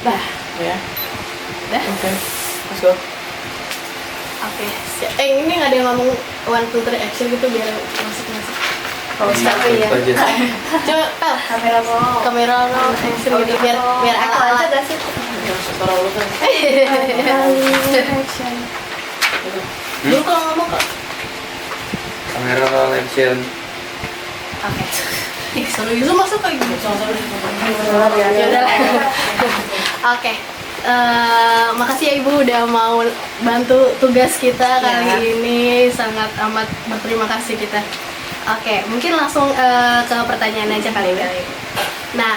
Nah, Ya. udah. Oke. Let's go. Oke. Ini nggak ada yang ngomong 1, 2, 3 action gitu biar masuk. Kalau Tapi ya. Coba Pel, kamera lo action gitu biar aku ala aja gak sih? Suara lu kan. Action. Dulu kalau ngomong kok. Kamera roll action. Oke. Seru Yusuf masuk kayak gitu. Ya Ya udah. Oke. Makasih ya Ibu udah mau bantu tugas kita kali ini, sangat amat berterima kasih kita. Oke, mungkin langsung ke pertanyaan aja kali ya. Nah,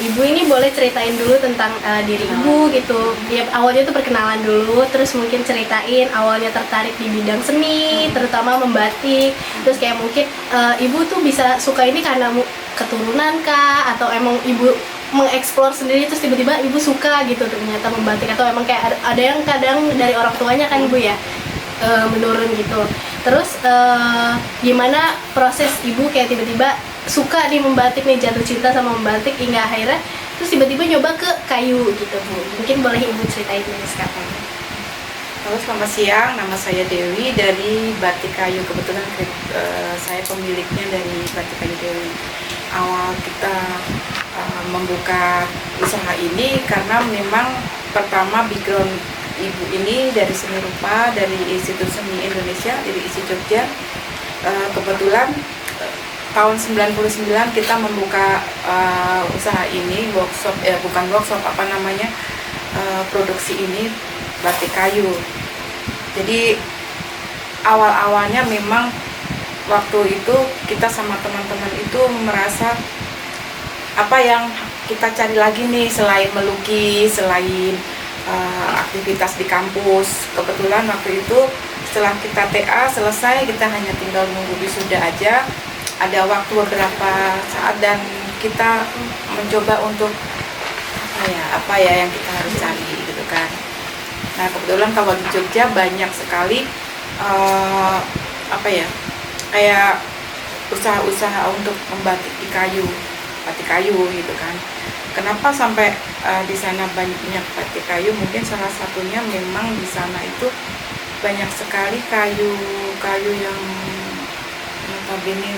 Ibu ini boleh ceritain dulu tentang diri Ibu gitu. Ya, awalnya tuh perkenalan dulu, terus mungkin ceritain awalnya tertarik di bidang seni, terutama membatik. Terus kayak mungkin Ibu tuh bisa suka ini karena keturunan kah, atau emang Ibu mengeksplor sendiri terus tiba-tiba Ibu suka gitu ternyata membatik, atau emang kayak ada yang kadang dari orang tuanya kan Ibu ya menurun gitu. Terus gimana proses Ibu kayak tiba-tiba suka nih membatik nih, jatuh cinta sama membatik hingga akhirnya terus tiba-tiba nyoba ke kayu gitu Bu. Mungkin boleh Ibu ceritain dari sekarang. Halo, selamat siang. Nama saya Dewi dari Batik Kayu. Kebetulan saya pemiliknya dari Batik Kayu Dewi. Awal kita membuka usaha ini karena memang pertama background ibu ini dari seni rupa dari Institut Seni Indonesia dari ISI Jogja. Kebetulan tahun 99 kita membuka usaha ini, produksi ini batik kayu. Jadi awal-awalnya memang waktu itu kita sama teman-teman itu merasa apa yang kita cari lagi nih selain melukis, selain aktivitas di kampus. Kebetulan waktu itu setelah kita TA selesai, kita hanya tinggal nunggu wisuda aja. Ada waktu beberapa saat dan kita mencoba untuk apa ya yang kita harus cari gitu kan. Nah, kebetulan kalau di Jogja banyak sekali kayak usaha-usaha untuk membatik di kayu, batik kayu gitu kan. Kenapa sampai di sana banyak batik kayu? Mungkin salah satunya memang di sana itu banyak sekali kayu yang notabene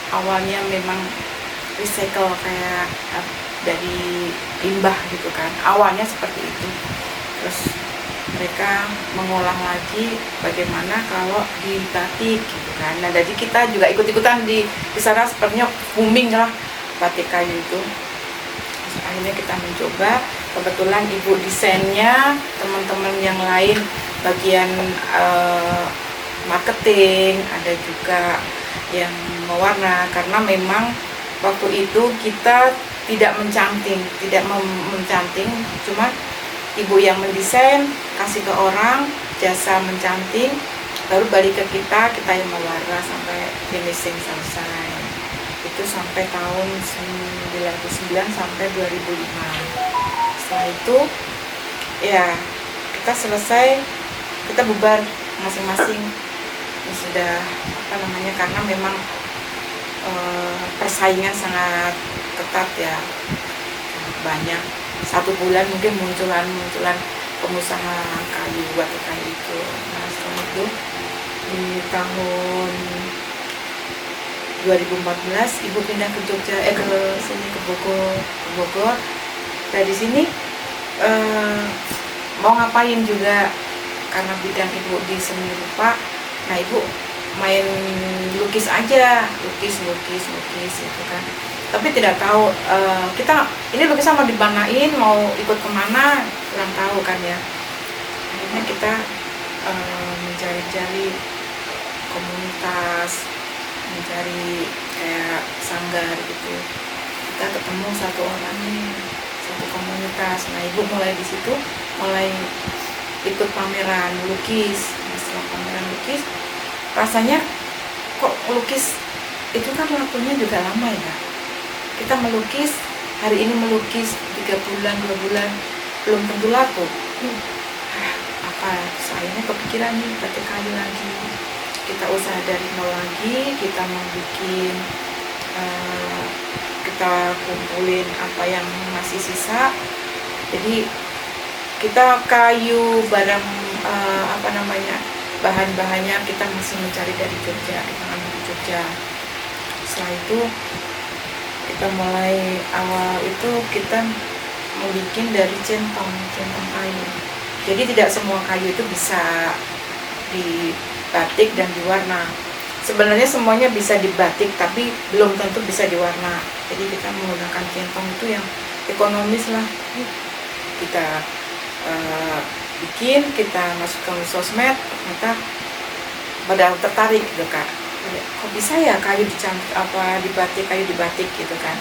awalnya memang recycle kayak dari limbah gitu kan. Awalnya seperti itu. Terus mereka mengolah lagi bagaimana kalau di batik gitu kan. Nah, jadi kita juga ikut-ikutan di sana, sepertinya booming lah batik kayu itu. Terus akhirnya kita mencoba, kebetulan ibu desainnya, teman-teman yang lain bagian marketing, ada juga yang mewarna, karena memang waktu itu kita tidak mencanting, cuma ibu yang mendesain, kasih ke orang, jasa mencanting, baru balik ke kita yang mewarna sampai finishing selesai. Itu sampai tahun 99 sampai 2005. Setelah itu ya kita selesai, kita bubar masing-masing. Ya sudah karena memang persaingan sangat ketat ya, banyak. 1 bulan mungkin munculan pengusaha kayu, batik kayu itu. Nah, setelah itu di tahun 2014 ibu pindah ke Jogja, ke sini ke Bogor. Dari sini mau ngapain juga karena bidang ibu di seni rupa. Nah, ibu main lukis aja, lukis gitu kan. Tapi tidak tahu kita ini lukisan mau dibanain, mau ikut kemana, kurang tahu kan ya. Akhirnya kita mencari komunitas, mencari kayak sanggar gitu. Kita ketemu satu orang nih, satu komunitas. Nah, ibu mulai di situ, mulai ikut pameran lukis. Nah, setelah pameran lukis, rasanya kok lukis itu kan waktunya juga lama ya. Kita melukis, hari ini melukis 3 bulan, 2 bulan, belum tentu laku. Akhirnya kepikiran nih batik kayu lagi. Kita usaha dari nol lagi, kita mau bikin, kita kumpulin apa yang masih sisa, Jadi kita kayu barang bahan-bahannya kita masih mencari dari Jogja, kita ambil di Jogja. Setelah itu kita mulai awal itu kita membuat dari centong kayu. Jadi tidak semua kayu itu bisa dibatik dan diwarna. Sebenarnya semuanya bisa dibatik, tapi belum tentu bisa diwarna. Jadi kita menggunakan centong itu yang ekonomis lah. Kita bikin, kita masukkan ke sosmed, ternyata pada tertarik gitu Kak. Kok bisa ya kayu dibatik, kayu dibatik gitu kan.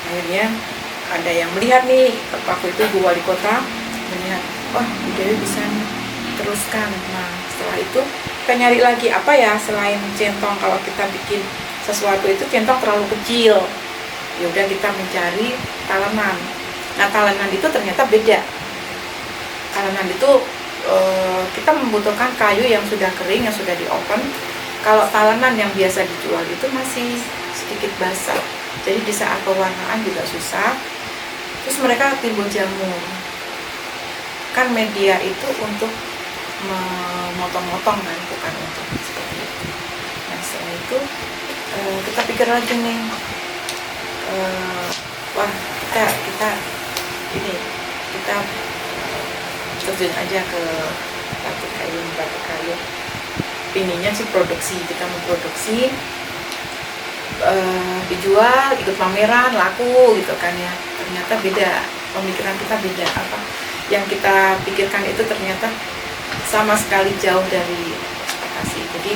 Akhirnya ada yang melihat nih, waktu itu Bu Wali Kota melihat, wah Bu Dewi bisa nih, teruskan. Nah setelah itu kita nyari lagi apa ya selain centong. Kalau kita bikin sesuatu itu centong terlalu kecil, ya udah kita mencari talenan. Nah talenan itu ternyata beda. Talenan itu kita membutuhkan kayu yang sudah kering, yang sudah di oven. Kalau talenan yang biasa dijual itu masih sedikit basah, jadi di saat pewarnaan juga susah. Terus mereka timbul jamur. Kan media itu untuk memotong-motong kan, bukan untuk seperti itu. Nah setelah itu kita pikir lagi nih, wah kita terjun aja ke batik kayu. Ininya sih produksi, kita memproduksi, dijual, ikut pameran, laku gitu kan ya. Ternyata beda, pemikiran kita beda. Apa yang kita pikirkan itu ternyata sama sekali jauh dari ekspektasi. Jadi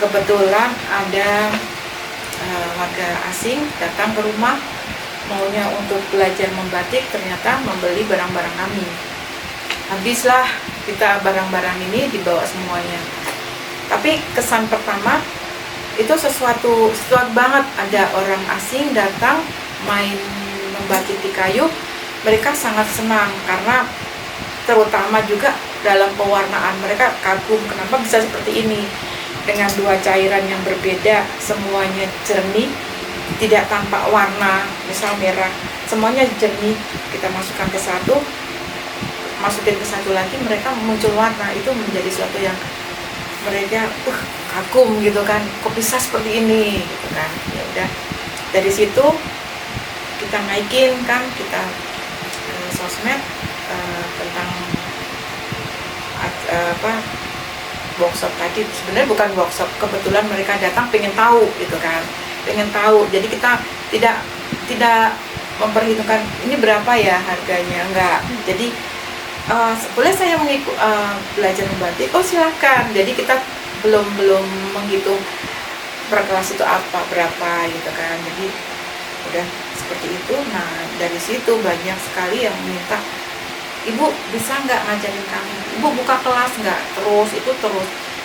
kebetulan ada warga asing datang ke rumah, maunya untuk belajar membatik, ternyata membeli barang-barang kami. Habislah kita barang-barang ini dibawa semuanya. Tapi kesan pertama itu sesuatu banget, ada orang asing datang main membatik di kayu, mereka sangat senang karena terutama juga dalam pewarnaan mereka kagum kenapa bisa seperti ini dengan dua cairan yang berbeda, semuanya jernih, tidak tampak warna, misal merah, semuanya jernih, kita masukkan ke satu, masukin ke satu lagi, mereka muncul warna, itu menjadi sesuatu yang mereka kagum gitu kan, kok bisa seperti ini gitu kan. Ya udah dari situ kita naikin kan, kita sosmed tentang workshop tadi. Sebenarnya bukan workshop, kebetulan mereka datang pengen tahu gitu kan, pengen tahu. Jadi kita tidak memperhitungkan ini berapa ya harganya, enggak. Jadi boleh saya belajar membatik? Oh silahkan. Jadi kita belum menghitung per kelas itu berapa gitu kan. Jadi udah seperti itu. Nah dari situ banyak sekali yang minta, Ibu bisa nggak ngajarin kami? Ibu buka kelas nggak? Terus.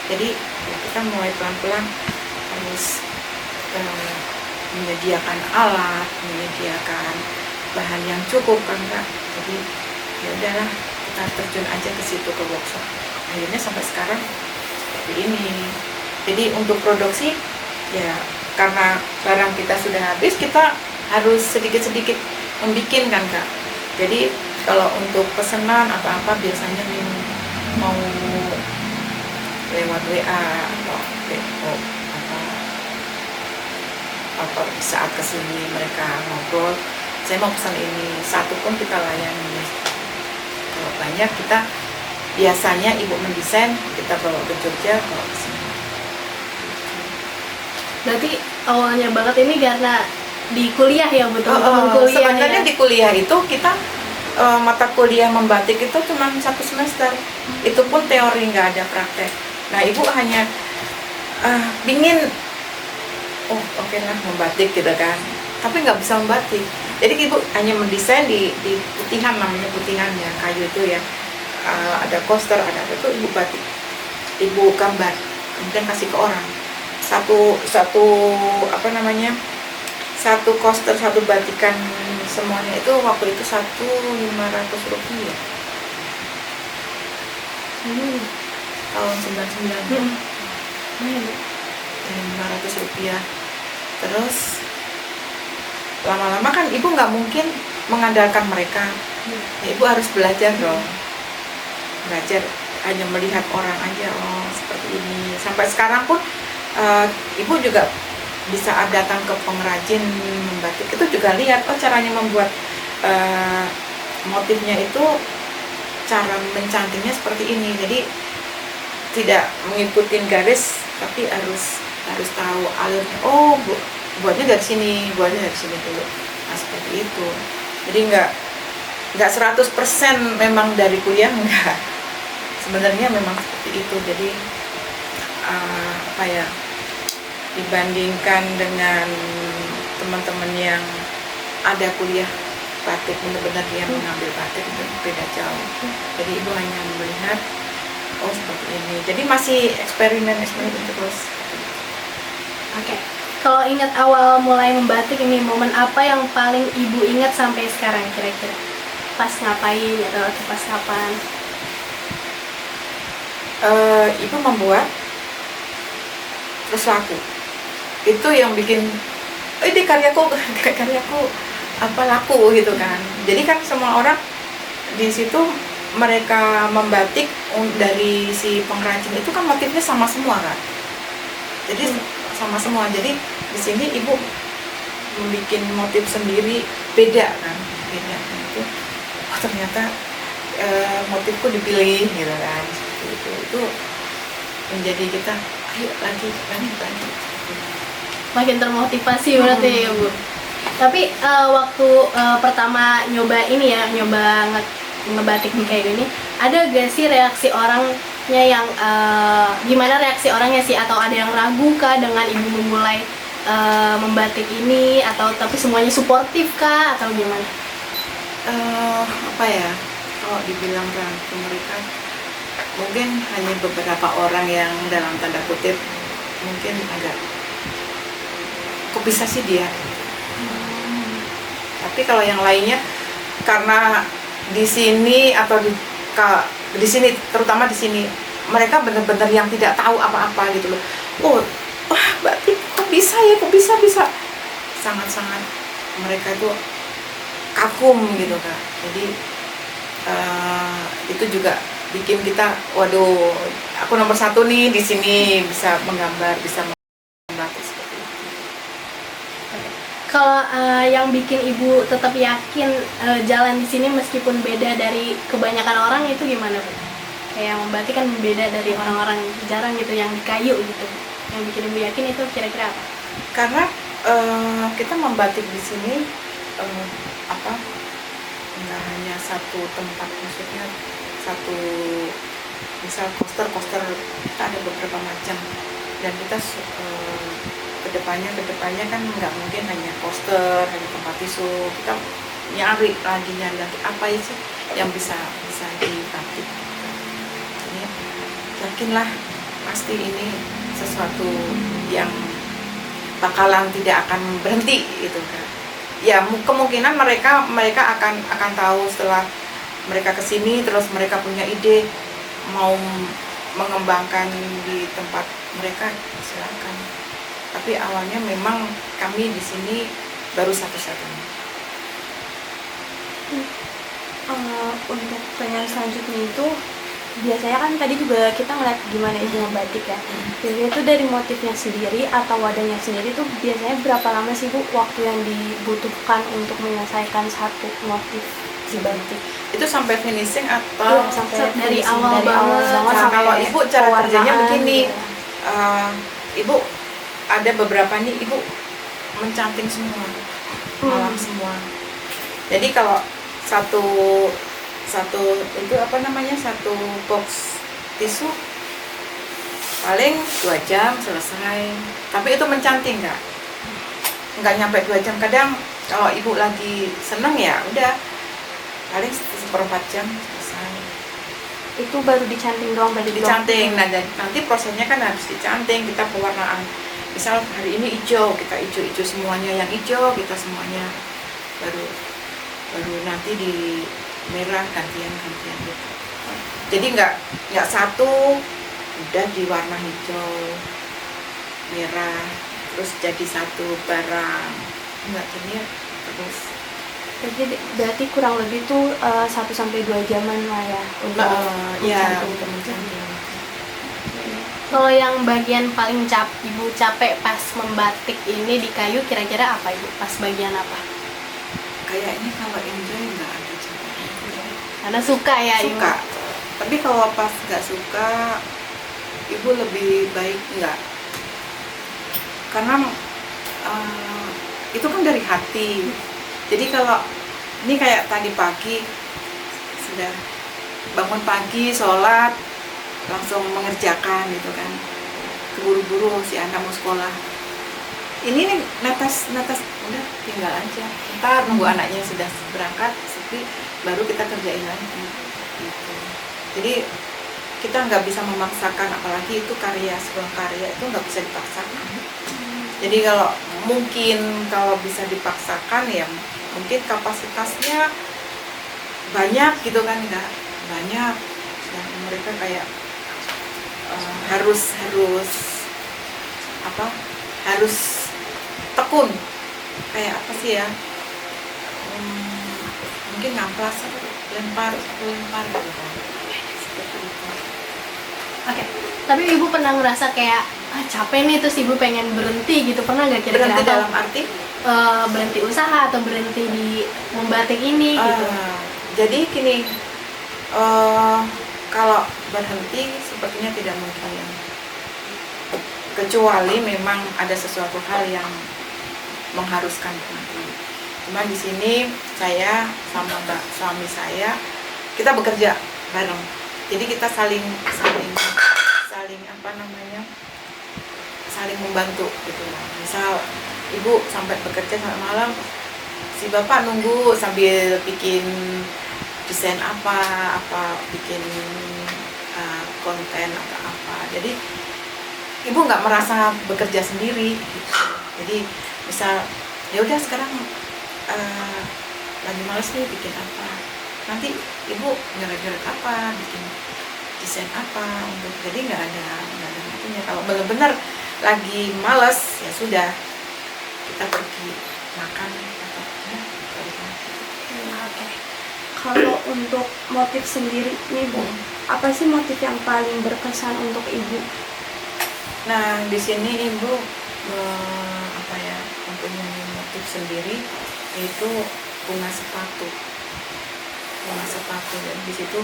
Jadi ya kita mulai pelan-pelan harus menyediakan alat, menyediakan bahan yang cukup kan Kak. Jadi ya udahlah, kita terjun aja ke situ, ke workshop. Akhirnya sampai sekarang seperti ini. Jadi untuk produksi ya karena barang kita sudah habis, kita harus sedikit-sedikit membikin kan Kak. Jadi kalau untuk pesanan apa-apa biasanya mau lewat WA atau PO atau saat kesini mereka ngobrol, saya mau pesan ini, satu pun kita layani. Kalau banyak kita biasanya ibu mendesain, kita bawa ke Jogja, bawa ke sini. Berarti awalnya banget ini karena di kuliah ya, betul-betul kuliah. Sebenarnya ya? di kuliah itu kita mata kuliah membatik itu cuma 1 semester. Itu pun teori, nggak ada praktek. Nah ibu hanya pingin, oke lah membatik gitu kan, tapi nggak bisa membatik. Jadi ibu hanya mendesain di putihan, namanya putihan ya, kayu itu ya. Ada coaster, ada apa itu ibu batik, ibu gambar, kemudian kasih ke orang. Satu coaster, satu batikan semuanya itu waktu itu 1.500 rupiah. Tahun 99. 500 rupiah. Terus lama-lama kan ibu nggak mungkin mengandalkan mereka. Ya, ibu harus belajar dong, belajar hanya melihat orang aja, oh seperti ini. Sampai sekarang pun ibu juga bisa datang ke pengrajin membatik itu juga lihat, oh caranya membuat motifnya itu, cara mencantingnya seperti ini. Jadi tidak mengikuti garis, tapi harus tahu alurnya. Oh, buatnya dari sini, buatnya dari sini dulu. Nah seperti itu. Jadi nggak 100% memang dari kuliah, enggak. Sebenarnya memang seperti itu. Jadi apa ya, dibandingkan dengan teman-teman yang ada kuliah batik, benar-benar dia mengambil batik, itu beda jauh. Jadi ibu hanya melihat, oh seperti ini. Jadi masih eksperimen terus. Oke. Kalau ingat awal mulai membatik ini, momen apa yang paling ibu ingat sampai sekarang kira-kira? Pas ngapain atau pas kapan? Ibu membuat terus laku. Itu yang bikin ini karyaku apa laku gitu kan. Jadi kan semua orang di situ mereka membatik dari si pengrajin itu kan motifnya sama semua kan. Jadi sama semua. Jadi di sini ibu membuat motif sendiri, beda kan, beda. Itu oh, ternyata motifku dipilih gitu kan. Itu menjadi kita ayo lagi. Makin termotivasi berarti ya Bu. Tapi waktu pertama nyoba ini ya, nyoba ngebatik di kayu ini, ada gak sih reaksi orangnya yang gimana reaksi orangnya sih, atau ada yang ragu kah dengan ibu memulai membatik ini, atau tapi semuanya suportif kah atau gimana? Apa ya, kalau dibilang ragu, mereka mungkin hanya beberapa orang yang dalam tanda kutip mungkin agak kok bisa sih dia. Tapi kalau yang lainnya, karena di sini atau di sini, terutama di sini, mereka benar-benar yang tidak tahu apa-apa gitu loh. Oh, wah batik kok bisa ya, kok bisa sangat-sangat mereka itu kagum gitu kan. Jadi itu juga bikin kita, waduh, aku nomor 1 nih di sini, bisa menggambar, bisa membatik seperti itu. Kalau yang bikin ibu tetap yakin jalan di sini meskipun beda dari kebanyakan orang itu gimana Bu? Kayak membatik kan beda dari orang-orang jarang gitu yang di kayu gitu. Yang bikin ibu yakin itu kira-kira apa? Karena kita membatik di sini nggak hanya satu tempat, maksudnya satu, misal koster kita ada beberapa macam, dan kita kedepannya kan nggak mungkin hanya poster, hanya tempat tisu. Kita nyari apa sih yang bisa dibatik. Jadi yakinlah pasti ini sesuatu yang bakalan tidak akan berhenti gitu kan. Ya kemungkinan mereka akan tahu setelah mereka kesini, terus mereka punya ide mau mengembangkan di tempat mereka, silakan. Tapi awalnya memang kami di sini baru satu-satunya. Untuk pertanyaan selanjutnya itu, biasanya kan tadi juga kita ngeliat gimana ibu ngebatik ya. Biasanya itu dari motifnya sendiri atau wadahnya sendiri tuh biasanya berapa lama sih Bu waktu yang dibutuhkan untuk menyelesaikan satu motif di batik? Itu sampai finishing atau sampai dari finishing, awal banget. Nah, kalau ibu cara kerjanya pewarnaan begini, gitu. Ibu ada beberapa nih ibu mencanting semua, malam semua. Jadi kalau satu itu satu box tisu paling 2 jam selesai. Tapi itu mencanting nggak nyampe 2 jam. Kadang kalau ibu lagi seneng ya udah paling 1/4 jam selesai. Itu baru dicanting doang, baru Dicanting. Nah, dan nanti prosesnya kan harus dicanting. Kita pewarnaan. Misal hari ini hijau, kita hijau semuanya, yang hijau kita semuanya. Baru nanti di merah gantian gitu. Jadi nggak satu udah di warna hijau, merah, terus jadi satu barang. Enggak, ini terus Jadi berarti kurang lebih tuh 1 sampai 2 jaman lah ya untuk Ya, mencantum. untuk mencantum. Kalau yang bagian paling ibu capek pas membatik ini di kayu kira-kira apa ibu? Pas bagian apa? Kayaknya kalau enjoy nggak ada capeknya. Karena suka ya ibu. Suka. Tapi kalau pas nggak suka, ibu lebih baik nggak. Karena itu kan dari hati. Jadi kalau ini kayak tadi pagi sudah bangun pagi, sholat, langsung mengerjakan gitu kan, keburu-buru si anak mau sekolah, ini nih netes udah tinggal aja, ntar nunggu anaknya sudah berangkat sepi baru kita kerjain lagi gitu. Jadi kita nggak bisa memaksakan, apalagi itu sebuah karya itu nggak bisa dipaksakan. Jadi kalau bisa dipaksakan ya mungkin kapasitasnya banyak gitu kan, nggak banyak dan mereka kayak harus tekun, kayak apa sih ya, mungkin ngamplas atau lempar gitu kan. Seperti itu. Oke. Tapi ibu pernah ngerasa kayak capek nih terus ibu pengen berhenti gitu, pernah nggak kira-kira? Berhenti Atau, dalam arti berhenti usaha atau berhenti di membatik ini gitu? jadi gini, kalau berhenti sepertinya tidak mungkin, kecuali memang ada sesuatu hal yang mengharuskan berhenti. Cuma di sini saya sama suami saya kita bekerja bareng, jadi kita saling saling membantu gitu. Misal ibu sampai bekerja sampai malam, si bapak nunggu sambil bikin desain apa bikin konten atau apa. Jadi ibu nggak merasa bekerja sendiri gitu. Jadi misal ya udah sekarang lagi males nih bikin apa, nanti ibu gara-gara apa bikin desain apa untuk, jadi nggak ada artinya. Kalau benar-benar lagi males ya sudah kita pergi makan atau ya, Oke. Kalau untuk motif sendiri nih Bu, apa sih motif yang paling berkesan untuk Ibu? Nah, di sini ibu mempunyai motif sendiri, yaitu bunga sepatu. Dan di situ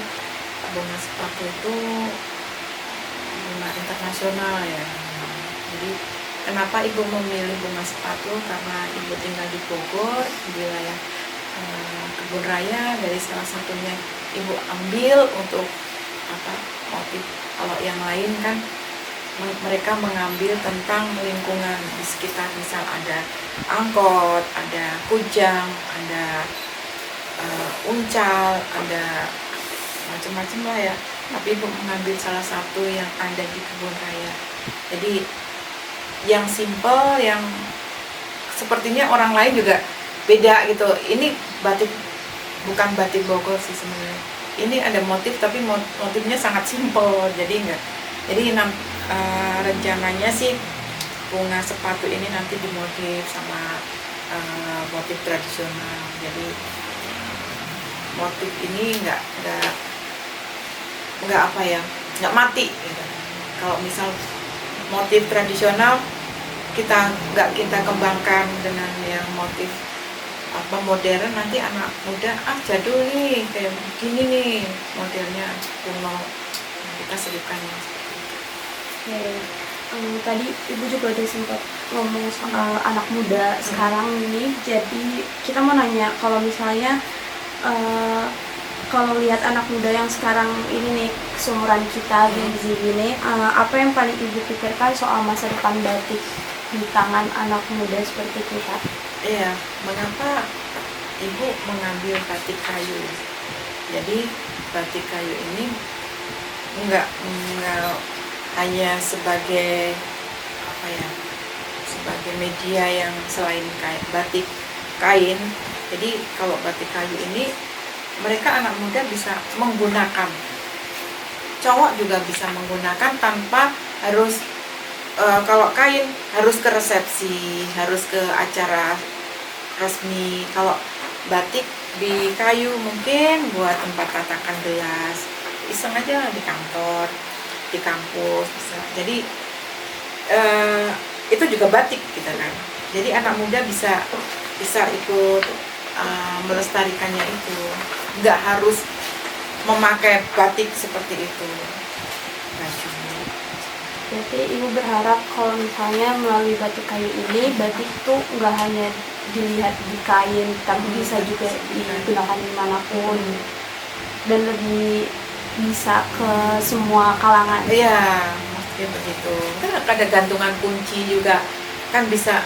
bunga sepatu itu bunga internasional ya. Jadi kenapa ibu memilih bunga sepatu? Karena ibu tinggal di Bogor, di wilayah Kebun Raya. Dari salah satunya ibu ambil untuk motif. Kalau yang lain kan mereka mengambil tentang lingkungan di sekitar, misal ada angkot, ada kujang, ada uncal, ada macam-macam lah ya. Tapi ibu mengambil salah satu yang ada di Kebun Raya. Jadi yang simple, yang sepertinya orang lain juga beda gitu. Ini batik, bukan batik Bogor sih sebenarnya. Ini ada motif tapi motifnya sangat simple. Jadi rencananya sih bunga sepatu ini nanti dimotif sama motif tradisional. Jadi motif ini nggak mati gitu. Kalau misal motif tradisional nggak kita kembangkan dengan yang motif modern, nanti anak muda jadul nih kayak begini nih modelnya kuno, kita selipkan yang seperti itu. Tadi Ibu juga udah sempat ngomong soal anak muda sekarang ini, jadi kita mau nanya, kalau misalnya kalau lihat anak muda yang sekarang ini nih, seumuran kita Gen Z gini, apa yang paling Ibu pikirkan soal masa depan batik di tangan anak muda seperti kita? Iya, mengapa Ibu mengambil batik kayu? Jadi batik kayu ini enggak hanya sebagai sebagai media yang selain batik kain. Jadi kalau batik kayu ini mereka anak muda bisa menggunakan, cowok juga bisa menggunakan tanpa harus kalau kain harus ke resepsi, harus ke acara resmi. Kalau batik di kayu, mungkin buat tempat tatakan gelas, iseng aja di kantor, di kampus bisa. Jadi itu juga batik gitu kan. Jadi anak muda bisa ikut melestarikannya itu. Nggak harus memakai batik seperti itu. Baju. Berarti ibu berharap kalau misalnya melalui batik kayu ini, batik itu nggak hanya dilihat di kain, tapi bisa juga digunakan dimanapun dan lebih bisa ke semua kalangan. Iya, maksudnya begitu. Kan ada gantungan kunci juga, kan bisa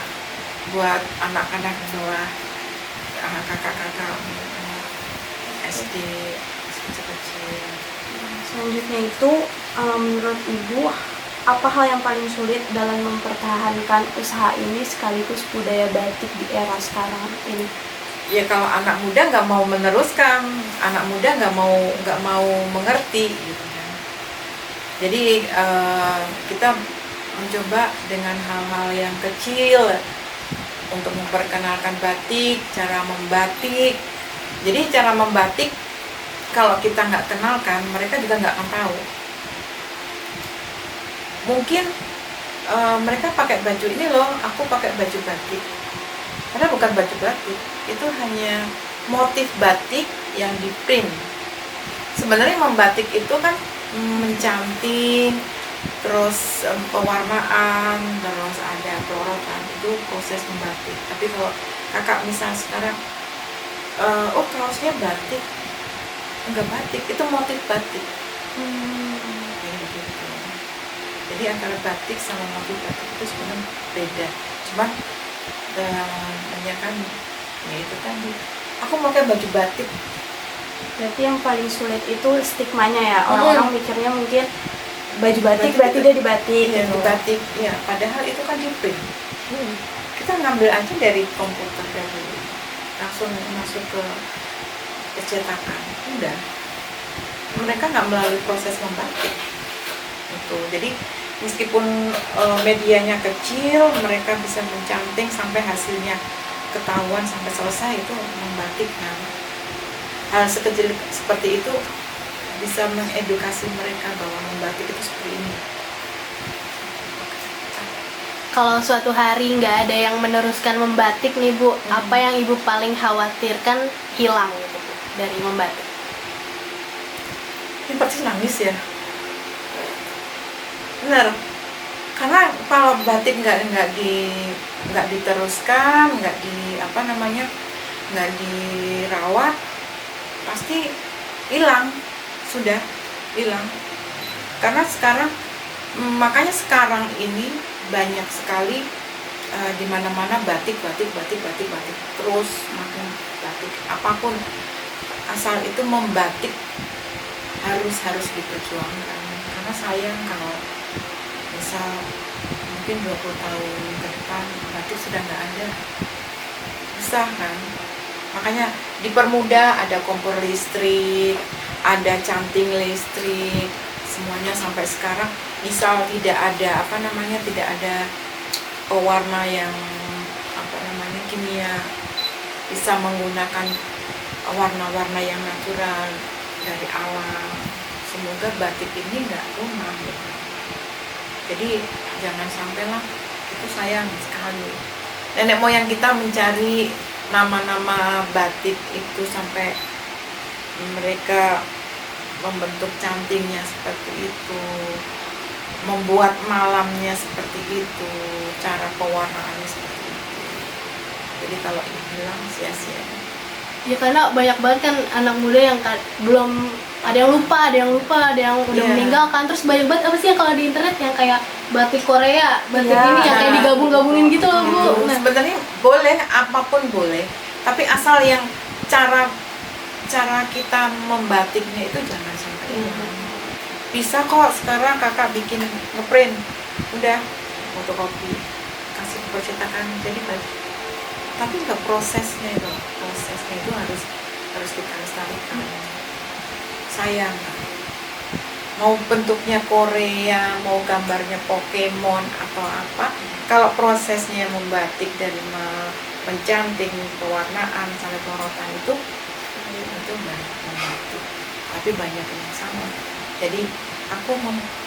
buat anak-anak di bawah, kakak-kakak SD kecil-kecil. Selanjutnya itu, menurut ibu, apa hal yang paling sulit dalam mempertahankan usaha ini sekaligus budaya batik di era sekarang ini? Ya kalau anak muda nggak mau meneruskan, anak muda nggak mau mengerti gitu kan. Jadi kita mencoba dengan hal-hal yang kecil untuk memperkenalkan batik, cara membatik. Jadi cara membatik kalau kita nggak kenalkan, mereka juga nggak akan tahu. Mungkin mereka pakai baju ini loh, aku pakai baju batik. Karena bukan baju batik, itu hanya motif batik yang di print. Sebenarnya membatik itu kan mencanting, terus pewarnaan, terus ada pelorotan, itu proses membatik. Tapi kalau kakak misal sekarang, oh kaosnya batik, enggak batik, itu motif batik. Gitu. Jadi antara batik sama motif batik itu sebenarnya beda. Cuma banyak kan, ya itu tadi. Aku pakai baju batik. Berarti yang paling sulit itu stigmanya ya, orang-orang mikirnya mungkin baju batik berarti dia di batik. Ya, gitu. di batik, ya. Padahal itu kan di print. Kita ngambil aja dari komputer dari langsung masuk ke cetakan. Udah. Mereka nggak melalui proses membatik. Itu. Jadi meskipun medianya kecil, mereka bisa mencanting sampai hasilnya ketahuan sampai selesai, itu membatik. Nah, hal sekecil seperti itu bisa mengedukasi mereka bahwa membatik itu seperti ini. Kalau suatu hari nggak ada yang meneruskan membatik nih Bu, apa yang Ibu paling khawatirkan hilang gitu Bu, dari membatik? Ini pasti nangis ya. Benar. Karena kalau batik nggak diteruskan, nggak dirawat, pasti hilang, sudah hilang. Karena makanya sekarang ini banyak sekali di mana-mana batik terus makin batik, apapun asal itu membatik harus diperjuangkan. Karena sayang kalau misal mungkin 20 tahun ke depan batik sudah nggak ada, susah kan. Makanya dipermudah, ada kompor listrik, ada canting listrik, semuanya sampai sekarang. Misal tidak ada tidak ada pewarna yang kimia, bisa menggunakan warna-warna yang natural dari alam. Semoga batik ini nggak punah gitu. Jadi jangan sampailah, itu sayang sekali. Nenek moyang kita mencari nama-nama batik itu sampai mereka membentuk cantingnya seperti itu, membuat malamnya seperti itu, cara pewarnaannya seperti itu. Jadi kalau ini hilang sia-sia. Ya karena banyak banget kan anak muda yang belum, ada yang lupa, ada yang udah meninggalkan. Terus banyak banget apa sih yang kalau di internet yang kayak batik Korea, batik ini yang kayak digabung-gabungin gitu loh Bu. Nah, sebenarnya boleh, apapun boleh, tapi asal yang cara kita membatiknya itu jangan sampai hilang. Bisa kok sekarang kakak bikin ngeprint, udah fotokopi, kasih ke percetakan jadi baju. Tapi nggak prosesnya itu harus kita lestarikan. Sayang, mau bentuknya Korea, mau gambarnya Pokemon atau apa, kalau prosesnya membatik dari mencanting, pewarnaan, sampai porotan itu membatik. Tapi banyak yang sama. Jadi aku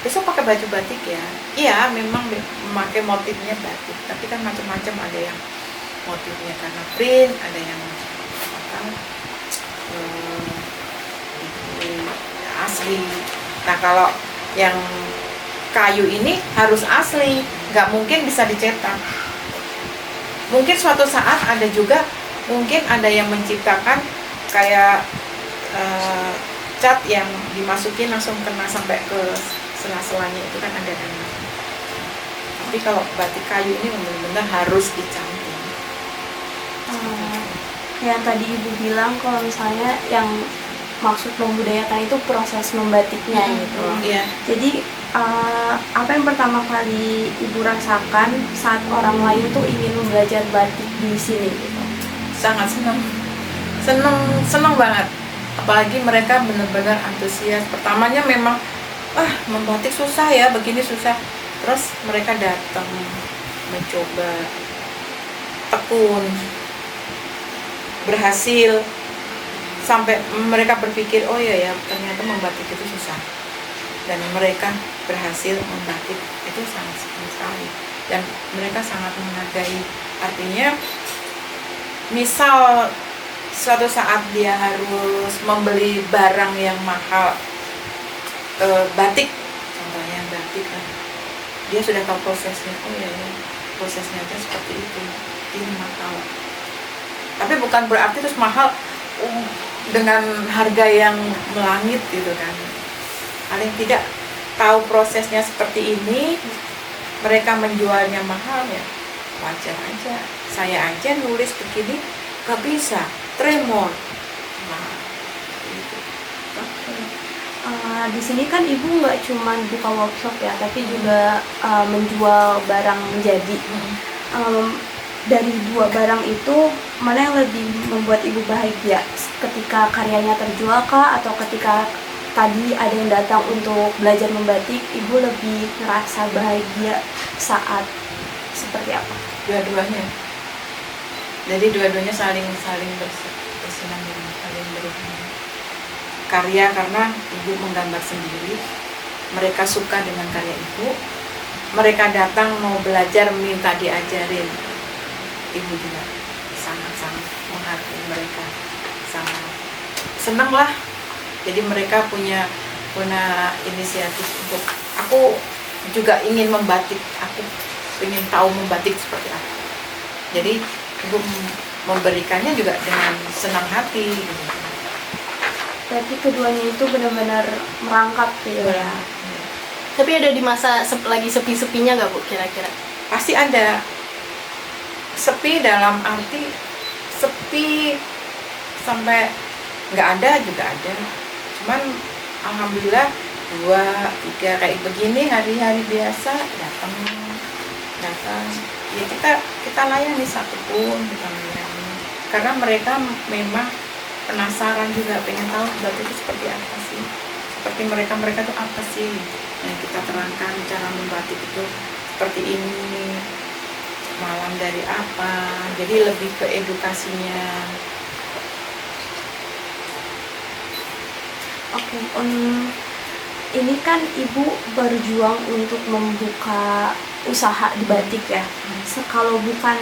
besok pakai baju batik ya. Iya, memang memakai motifnya batik. Tapi kan macam-macam, ada yang motifnya karena print, ada yang asli. Nah kalau yang kayu ini harus asli, nggak mungkin bisa dicetak. Mungkin suatu saat ada juga, mungkin ada yang menciptakan kayak cat yang dimasukin langsung kena sampai ke sela-selanya, itu kan ada. Tapi kalau batik kayu ini benar-benar harus dicanting. Yang tadi Ibu bilang kalau misalnya yang maksud membudayakan itu proses membatiknya gitu. Iya. Jadi apa yang pertama kali Ibu rasakan saat orang lain tuh ingin belajar batik di sini gitu? Sangat senang banget. Apalagi mereka benar-benar antusias. Pertamanya memang membatik susah ya, begini susah. Terus mereka datang mencoba, tekun, berhasil, sampai mereka berpikir oh ya ternyata membatik itu susah, dan mereka berhasil membatik itu sangat sekali, dan mereka sangat menghargai. Artinya misal suatu saat dia harus membeli barang yang mahal, batik contohnya, batik kan dia sudah tahu prosesnya, oh ya prosesnya aja seperti itu, ini mahal. Tapi bukan berarti terus mahal dengan harga yang melangit gitu kan. Paling tidak tahu prosesnya seperti ini, mereka menjualnya mahal ya wajar aja. Saya aja nulis begini gak bisa, tremor. Nah, gitu. Di sini kan Ibu nggak cuma buka workshop ya, tapi juga menjual barang jadi. Dari dua barang itu, mana yang lebih membuat Ibu bahagia? Ketika karyanya terjual kah? Atau ketika tadi ada yang datang untuk belajar membatik, Ibu lebih ngerasa bahagia saat seperti apa? Dua-duanya. Jadi dua-duanya saling bersinambung, saling berhubungan. Karya karena Ibu menggambar sendiri, mereka suka dengan karya Ibu, mereka datang mau belajar minta diajarin, Ibu juga sangat-sangat menghargai mereka, sangat senang lah. Jadi mereka punya inisiatif untuk aku juga ingin membatik, aku ingin tahu membatik seperti apa. Jadi Ibu memberikannya juga dengan senang hati gitu. Berarti keduanya itu benar-benar merangkap gitu ya. Tapi ada di masa lagi sepi-sepinya nggak Bu kira-kira? Pasti ada. Sepi dalam arti sepi sampai nggak ada juga ada. Cuman alhamdulillah 2, 3 kayak begini hari-hari biasa datang. Ya kita layani satu pun, kita layani. Karena mereka memang penasaran juga, pengen tahu batik itu seperti apa sih, seperti mereka itu apa sih yang kita terangkan. Cara membatik itu seperti ini, malam dari apa, jadi lebih ke edukasinya. Oke, ini kan Ibu berjuang untuk membuka usaha di batik ya. Kalau bukan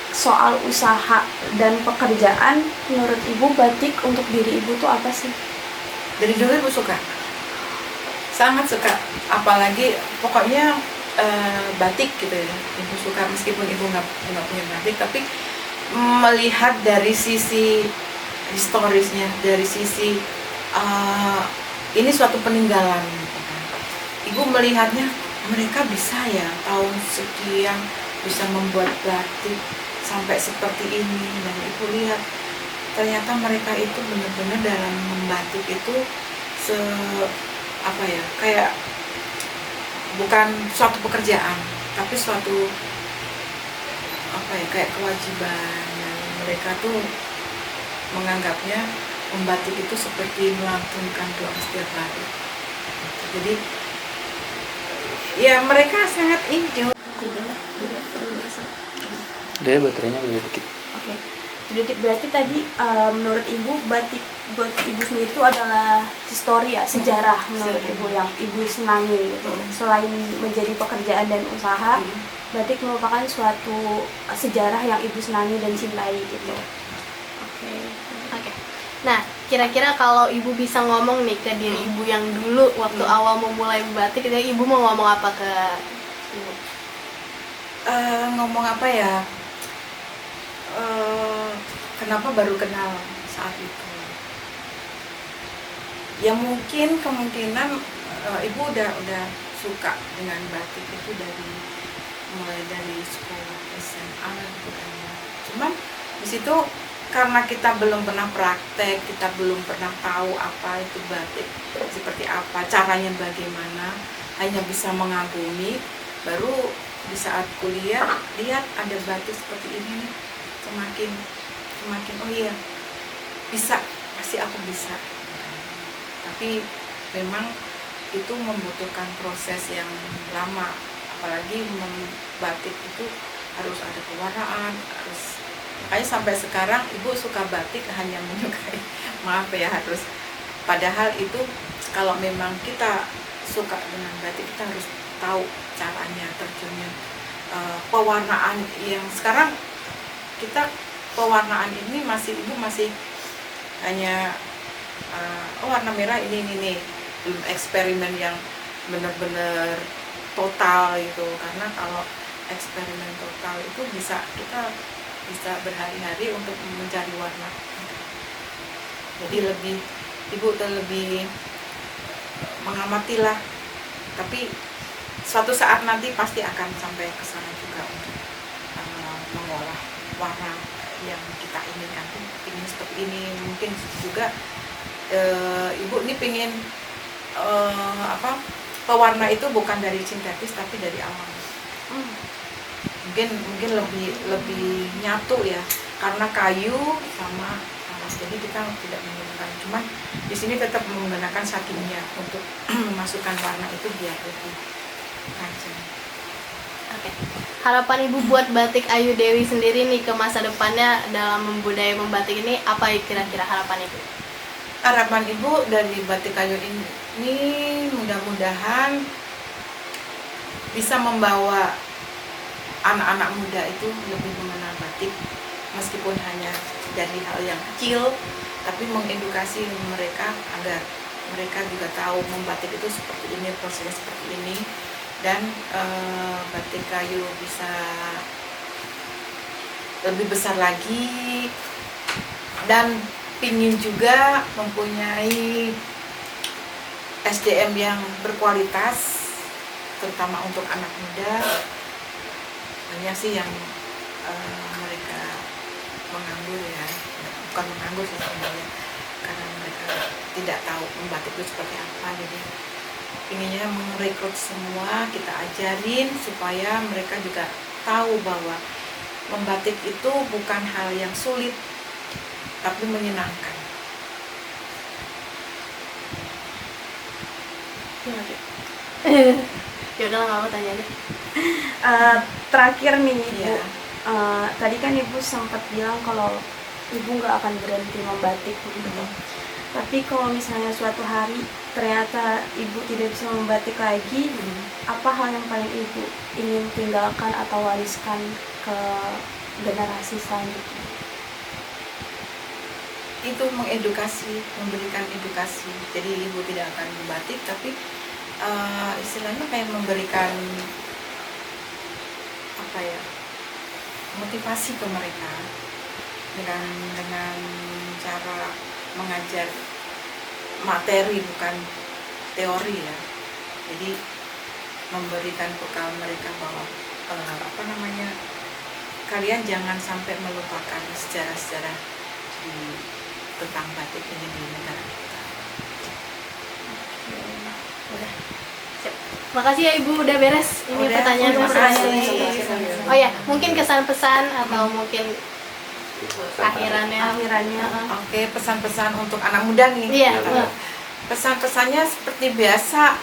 soal usaha dan pekerjaan, menurut Ibu batik untuk diri Ibu tuh apa sih? Dari dulu Ibu suka, sangat suka, apalagi pokoknya batik gitu ya. Ibu suka meskipun Ibu nggak punya batik, tapi melihat dari sisi historisnya, dari sisi ini suatu peninggalan gitu kan. Ibu melihatnya mereka bisa ya tahun sekian bisa membuat batik sampai seperti ini, dan Ibu lihat ternyata mereka itu benar-benar dalam membatik itu kayak bukan suatu pekerjaan, tapi suatu kayak kewajiban. Dan mereka tuh menganggapnya membatik itu seperti melantunkan doa setiap hari. Jadi ya mereka sangat enjoy. Dia baterainya lebih dikit. Oke. Oke. Jadi berarti tadi menurut Ibu batik buat Ibu sendiri itu adalah histori ya, sejarah menurut Ibu yang Ibu senangi gitu. Selain menjadi pekerjaan dan usaha, batik merupakan suatu sejarah yang Ibu senangi dan cintai gitu. Oke. Oke. Nah, kira-kira kalau Ibu bisa ngomong nih ke diri Ibu yang dulu waktu awal memulai batik, Ibu mau ngomong apa ke Ibu? Ngomong apa ya? Kenapa baru kenal saat itu? Ya mungkin kemungkinan ibu udah suka dengan batik itu mulai dari sekolah SMA gitu kan. Cuman di situ karena kita belum pernah praktek, kita belum pernah tahu apa itu batik, seperti apa, caranya bagaimana, hanya bisa mengagumi. Baru di saat kuliah lihat ada batik seperti ini nih, semakin oh iya bisa, pasti aku bisa. Tapi memang itu membutuhkan proses yang lama, apalagi membatik itu harus ada pewarnaan, makanya sampai sekarang ibu suka batik hanya menyukai, maaf ya, harus, padahal itu kalau memang kita suka dengan batik kita harus tahu caranya, terjunnya, pewarnaan yang sekarang kita pewarnaan ini ibu masih hanya warna merah ini nih, belum eksperimen yang benar-benar total itu, karena kalau eksperimen total itu kita bisa berhari-hari untuk mencari warna. Jadi ibu udah lebih mengamati lah, tapi suatu saat nanti pasti akan sampai ke sana juga untuk mengolah warna yang kita inginkan. Ingin seperti ini, mungkin juga ibu ini pengen pewarna itu bukan dari sintetis tapi dari alam. Mungkin lebih nyatu ya, karena kayu sama alas, jadi kita tidak menggunakan, cuman di sini tetap menggunakan satinnya untuk memasukkan warna itu biar lebih tajam. Oke. Harapan Ibu buat batik Ayu Dewi sendiri nih ke masa depannya dalam budaya membatik ini, apa kira-kira harapan Ibu? Harapan ibu dari batik kayu ini mudah-mudahan bisa membawa anak-anak muda itu lebih mengenal batik, meskipun hanya dari hal yang kecil, tapi mengedukasi mereka agar mereka juga tahu membatik itu seperti ini, prosesnya seperti ini, dan batik kayu bisa lebih besar lagi, dan ingin juga mempunyai SDM yang berkualitas, terutama untuk anak muda. Banyak sih yang mereka menganggur ya, bukan menganggur sih sebenarnya, karena mereka tidak tahu membatik itu seperti apa. Jadi inginnya merekrut semua, kita ajarin supaya mereka juga tahu bahwa membatik itu bukan hal yang sulit, tapi menyenangkan. Ya udah, nggak mau tanya deh. Terakhir nih Ibu, Ya. Tadi kan Ibu sempat bilang kalau Ibu nggak akan berhenti membatik gitu. Tapi kalau misalnya suatu hari ternyata Ibu tidak bisa membatik lagi, apa hal yang paling Ibu ingin tinggalkan atau wariskan ke generasi selanjutnya? Itu mengedukasi, memberikan edukasi. Jadi ibu tidak akan membatik, tapi istilahnya kayak memberikan apa ya, motivasi ke mereka dengan cara mengajar materi, bukan teori ya. Jadi memberikan bekal mereka bahwa kalian jangan sampai melupakan sejarah-sejarah tentang batik ini di negara kita. Udah. Siap. Makasih ya Ibu, udah beres ini Udah, pertanyaan. terima kasih. Oh ya, mungkin kesan-pesan atau mungkin akhirannya. Oke, pesan-pesan untuk anak muda nih. Iya. Pesan-pesannya seperti biasa,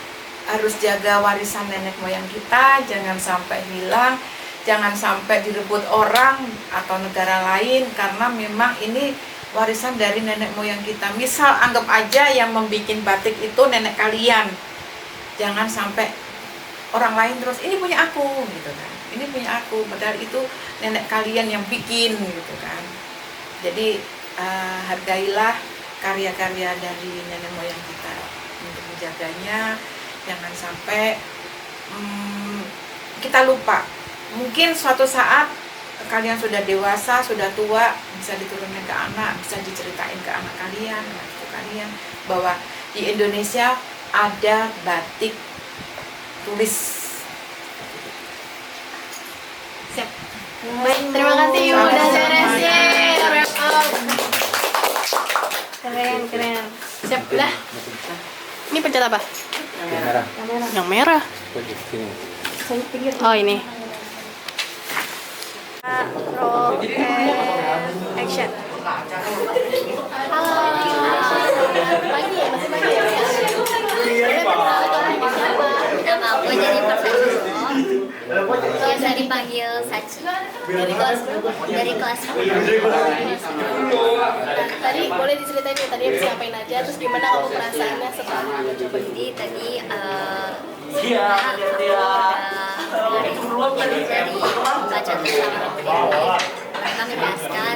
harus jaga warisan nenek moyang kita, jangan sampai hilang, jangan sampai direbut orang atau negara lain, karena memang ini warisan dari nenek moyang kita. Misal anggap aja yang membuat batik itu nenek kalian, jangan sampai orang lain terus ini punya aku gitu kan, ini punya aku, padahal itu nenek kalian yang bikin gitu kan. Jadi hargailah karya-karya dari nenek moyang kita untuk menjaganya. Jangan sampai kita lupa. Mungkin suatu saat kalian sudah dewasa, sudah tua, bisa diturunkan ke anak, bisa diceritain ke anak kalian, anak cucu kalian, bahwa di Indonesia ada batik tulis. Siap. Baik, terima kasih Ibu udah beresin. Wrap up. Keren. Siap, udah. Ini pencet apa? Yang merah. Yang merah. Sini. Oh, ini. Roll and action. Halo. Pagi ya, masih pagi ya. Boleh perkenalkan diri siapa? Nama aku Jennifer Sacho, biasa dipanggil Sachi. Dari kelas berapa? Dari kelas 10. Tadi boleh diceritain nih, tadi habis ngapain aja, terus gimana kamu perasaannya setelah mencoba ini? Jadi tadi aku udah dari baca tentang mereka menjelaskan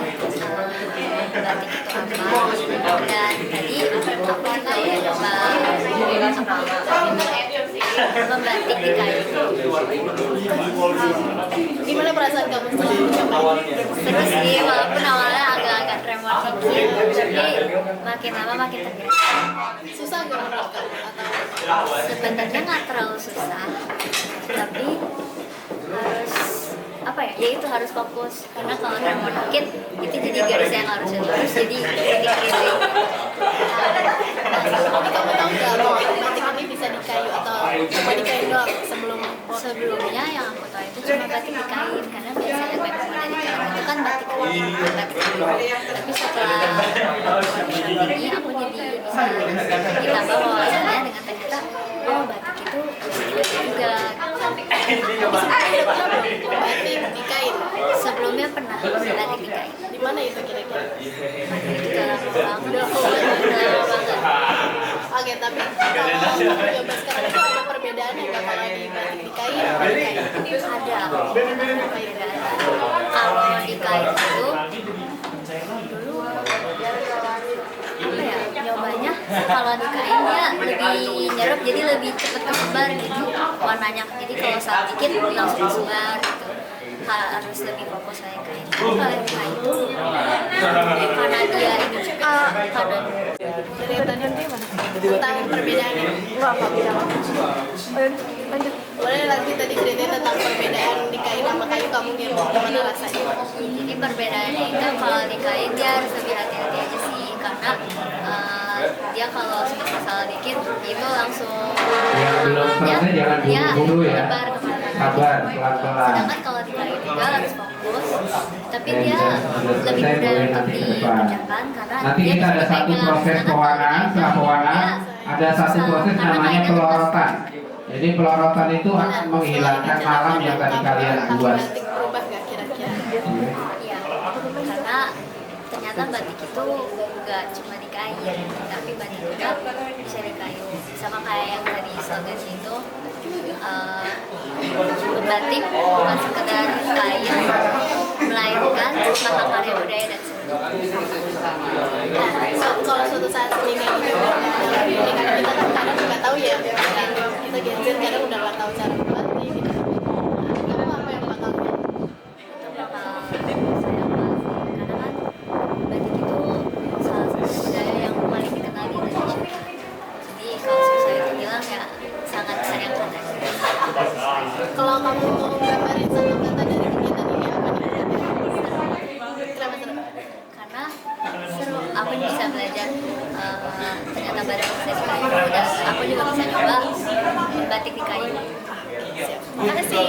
batik itu apa, dan tadi aku juga ya coba membatik di kayu. Gimana perasaan kamu setelah mencoba? Seru sih, walaupun awalnya agak-agak tremor dikit, tapi makin lama makin terbiasa. Susah nggak menurut kamu? Atau Sebenarnya nggak terlalu susah, tapi harus apa ya? Ya itu harus fokus, karena kalau tremor dikit itu jadi garis yang harus lurus, jadi keriting. tapi kamu tahu nggak bahwa batik ini bisa di kayu atau cuma di kayu doang Sebelumnya yang aku tahu itu cuma batik di kain, karena biasanya memang dari film itu kan batik kain, batik kain. Tapi setelah workshop ini aku jadi bisa ditambah wawasannya dengan ternyata oh batik itu juga. batik di kain. Sebelumnya pernah batik di kain. Di mana itu kira-kira? Di dalam ruang Udah lama banget. Oke, tapi kalau kamu coba sekarang itu ada perbedaannya nggak kalau di batik di kain sama di kain? ada perbedaan. Kalau di kain itu dulu apa ya, nyobanya kalau di kain dia lebih nyerap, jadi lebih cepet kesebar gitu warnanya. Jadi kalau saat dikit langsung kesebar gitu, harus lebih fokus kayak kain. Kalau yang kain itu karena dia ini juga karena Dari yang tadi tentang perbedaannya. Enggak beda. Lanjut. Boleh nanti tadi ceritain tentang perbedaan di kain sama kayu, kamu gimana rasanya? jadi perbedaannya itu kalau di kain dia harus lebih hati-hati aja sih, karena dia kalau sedikit salah dikit itu langsung Selesai jangan dia buru-buru ya. lebar kemana-mana. Sabar, pelan-pelan. Sedangkan kalau di kain juga harus fokus, tapi Dan dia sudah lebih selesai, mudah boleh untuk nanti ke depan. dikerjakan karena Nanti dia kita ada bisa satu dipegang. proses Sedangkan pewarnaan, kalau di setelah kain, pewarnaan dia ada satu susah, proses karena namanya kainnya pelorotan. Jadi pelorotan itu akan menghilangkan malam yang tadi kalian buat. Batik berubah nggak kira-kira? Iya, karena ternyata batik itu nggak cuma di kain, tapi batik juga bisa di kayu. Sama kayak yang tadi slogan itu, batik bukan sekedar kain, melainkan mahakarya budaya dan seni. Kalau suatu saat seni kayak gitu, ini kan kita kan kadang nggak tahu ya, kan kita Gen Z kadang udah nggak tahu cara berbatik gitu. Kamu apa yang bakal Itu bakal saya bahas sih, karena kan batik itu salah satu budaya yang paling dikenal di Indonesia. Jadi kalau saya itu bilang ya sangat disayangkan aja. kalau kamu mau gambarin satu kata dari kegiatan ini apa nih? Kenapa seru? Karena seru, aku bisa belajar ternyata batik bisa di kayu, dan aku juga bisa coba batik di kayu. Makasih.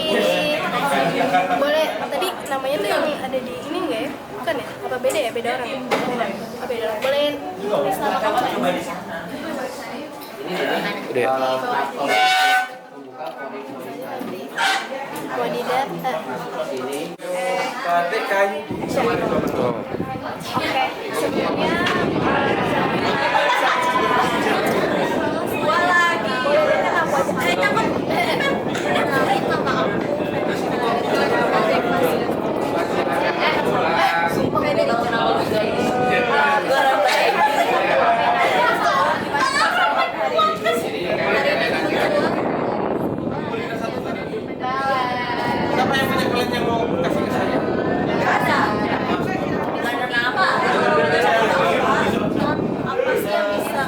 Boleh, tadi namanya tuh yang ada di ini nggak ya? Bukan ya? Apa beda ya? Beda orang ya? Oh, beda orang. Boleh tulis nama kamu nggak? Udah ya? Wadidah. batik kayu. Oke, sebelumnya dua lagi. Siapa yang punya klien yang mau kasih ke saya? Apa sih yang bisa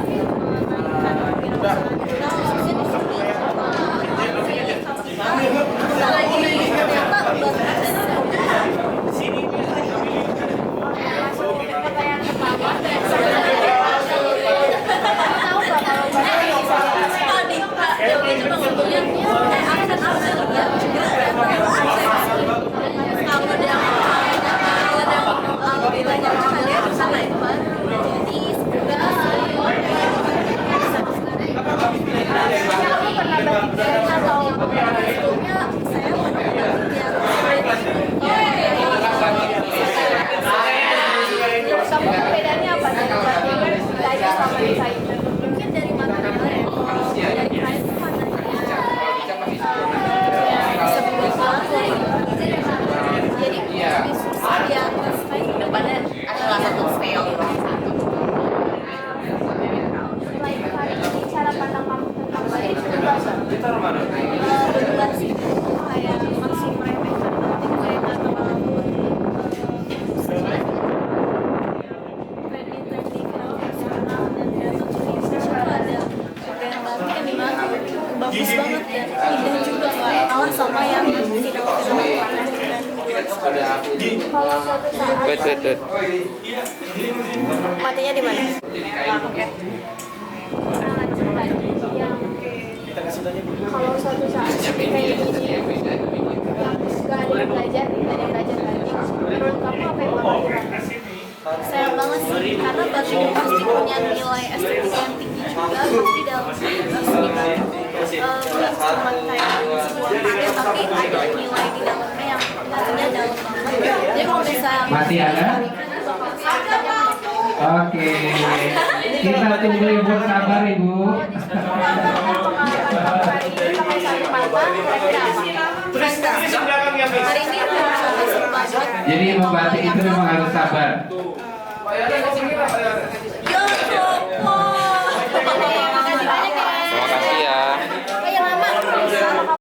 kamu bedanya apa dari kayu sama di kayu? Mungkin dari materialnya, dari kain itu materialnya jadi lebih susah di atas kain. Depannya ada salah satu fail. Selain hari ini cara pandang kamu tentang batik berubah nggak? Berubah sih, kayak masih meremehkan batik kayak atau trendy fashional dan jatuh di Indonesia ada pakaian batik yang dimana bagus banget ya, indah juga nggak kalah sama yang Kalau suatu saat matinya di mana? Kalau suatu saat kayak gini yang gak ada yang belajar batik, menurut kamu apa yang bakal dilakukan? sayang banget sih karena batik itu pasti punya nilai estetik yang tinggi juga pasti dalam seni batik nggak cuma kayak sebuah karya tapi ada nilai di dalamnya yang artinya dalam banget jadi kalau misalnya Masih ada? Oke, kita tunggu Ibu sabar Ibu. Hari ini pakai satu mata, kira-kira apa? hari ini Jadi membatik itu memang harus sabar. Bayarnya ke sini, Pak.